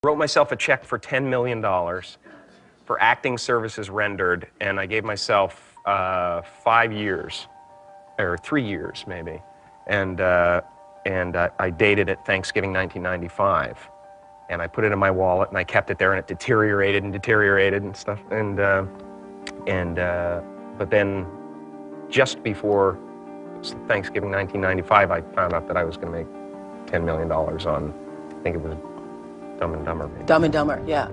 Wrote myself a check for $10 million for acting services rendered, and I gave myself 5 years, or 3 years maybe, and I dated it Thanksgiving 1995, and I put it in my wallet and I kept it there, and it deteriorated and stuff, but then just before Thanksgiving 1995, I found out that I was going to make $10 million on, I think it was Dumb and Dumber. Maybe. Dumb and Dumber, yeah.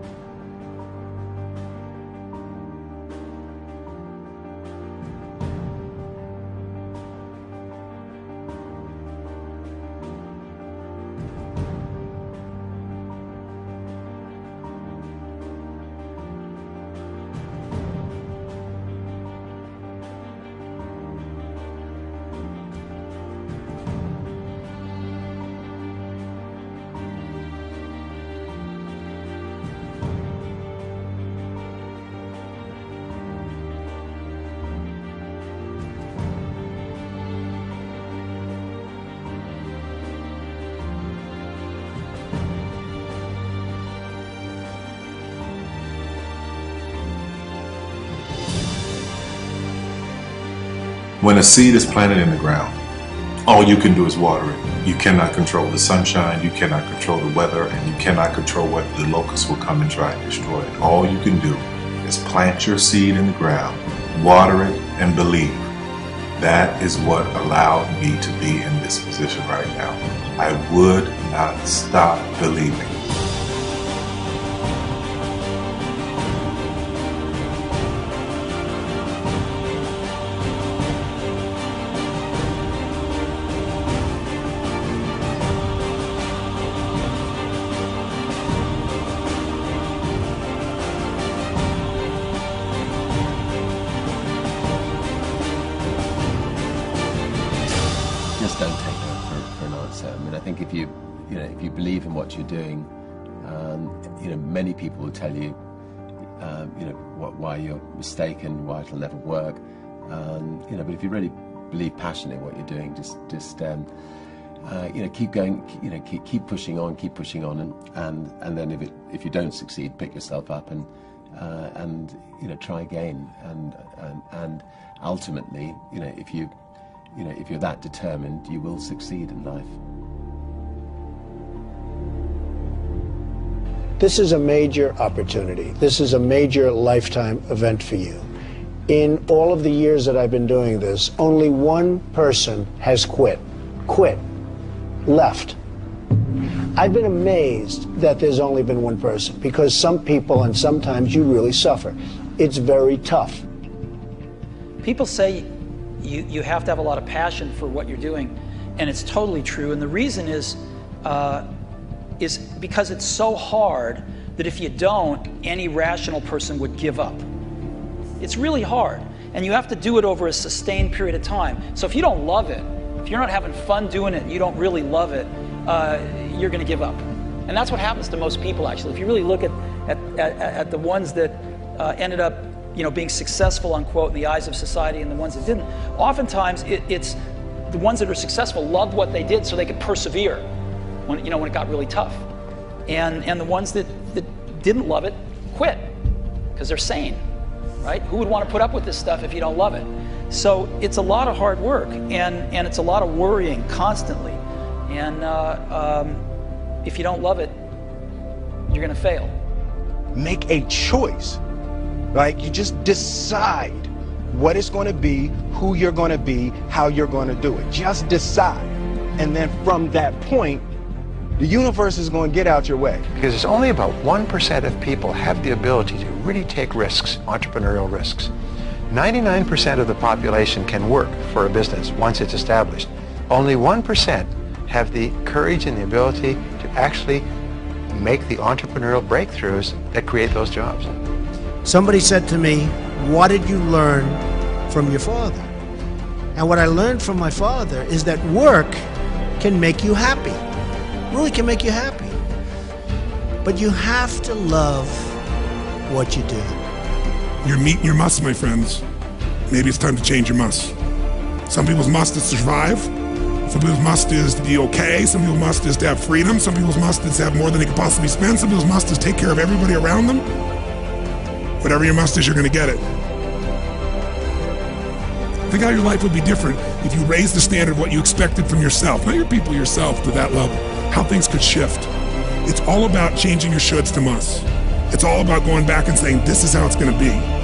When a seed is planted in the ground, all you can do is water it. You cannot control the sunshine, you cannot control the weather, and you cannot control whether the locusts will come and try and destroy it. All you can do is plant your seed in the ground, water it, and believe. That is what allowed me to be in this position right now. I would not stop believing. Just don't take no for an answer. I mean, I think if you believe in what you're doing, many people will tell you, why you're mistaken, why it'll never work. But if you really believe passionately in what you're doing, just keep going, keep pushing on, and then if you don't succeed, pick yourself up and try again, and ultimately, if you're that determined, you will succeed in life. This is a major opportunity. This is a major lifetime event for you. In all of the years that I've been doing this, only one person has quit, left. I've been amazed that there's only been one person, because some people, and sometimes you really suffer. It's very tough. People say you have to have a lot of passion for what you're doing, and it's totally true. And the reason is because it's so hard that if you don't, any rational person would give up. It's really hard, and you have to do it over a sustained period of time. So if you don't love it, if you're not having fun doing it, and you don't really love it, you're going to give up. And that's what happens to most people, actually. If you really look at the ones that ended up being successful, unquote, in the eyes of society, and the ones that didn't, oftentimes it's the ones that are successful loved what they did so they could persevere when it got really tough. And the ones that didn't love it quit because they're sane, right? Who would want to put up with this stuff if you don't love it? So it's a lot of hard work, and it's a lot of worrying constantly. And if you don't love it, you're going to fail. Make a choice. Like, you just decide what it's going to be, who you're going to be, how you're going to do it. Just decide. And then from that point, the universe is going to get out your way. Because it's only about 1% of people have the ability to really take risks, entrepreneurial risks. 99% of the population can work for a business once it's established. Only 1% have the courage and the ability to actually make the entrepreneurial breakthroughs that create those jobs. Somebody said to me, what did you learn from your father? And what I learned from my father is that work can make you happy. Really can make you happy. But you have to love what you do. You're meeting your must, my friends. Maybe it's time to change your must. Some people's must is survive. Some people's must is to be okay. Some people's must is to have freedom. Some people's must is to have more than they could possibly spend. Some people's must is take care of everybody around them. Whatever your must is, you're going to get it. Think how your life would be different if you raised the standard of what you expected from yourself, not your people, yourself, to that level. How things could shift. It's all about changing your shoulds to musts. It's all about going back and saying, this is how it's going to be.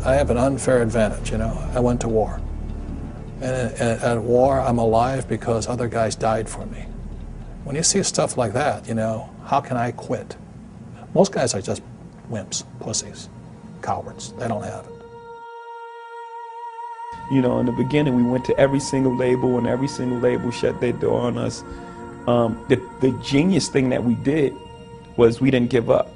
I have an unfair advantage, you know. I went to war. And at war, I'm alive because other guys died for me. When you see stuff like that, you know, how can I quit? Most guys are just wimps, pussies, cowards. They don't have it. You know, in the beginning, we went to every single label, and every single label shut their door on us. The genius thing that we did was we didn't give up.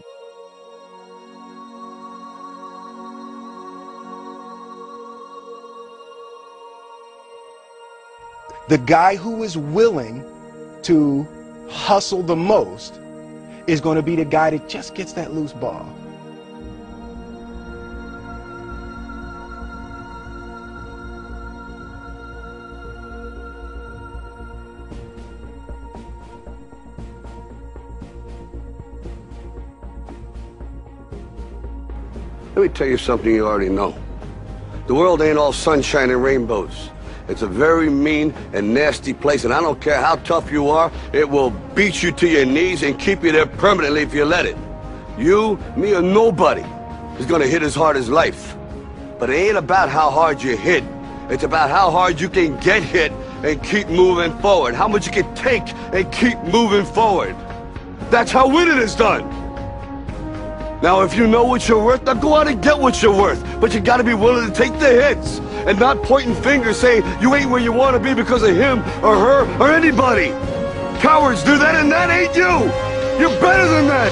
The guy who is willing to hustle the most is going to be the guy that just gets that loose ball. Let me tell you something you already know. The world ain't all sunshine and rainbows. It's a very mean and nasty place, and I don't care how tough you are, it will beat you to your knees and keep you there permanently if you let it. You, me, or nobody is gonna hit as hard as life. But it ain't about how hard you hit. It's about how hard you can get hit and keep moving forward. How much you can take and keep moving forward. That's how winning is done. Now, if you know what you're worth, now go out and get what you're worth. But you gotta be willing to take the hits and not pointing fingers saying you ain't where you want to be because of him or her or anybody. Cowards do that, and that ain't you. You're better than that.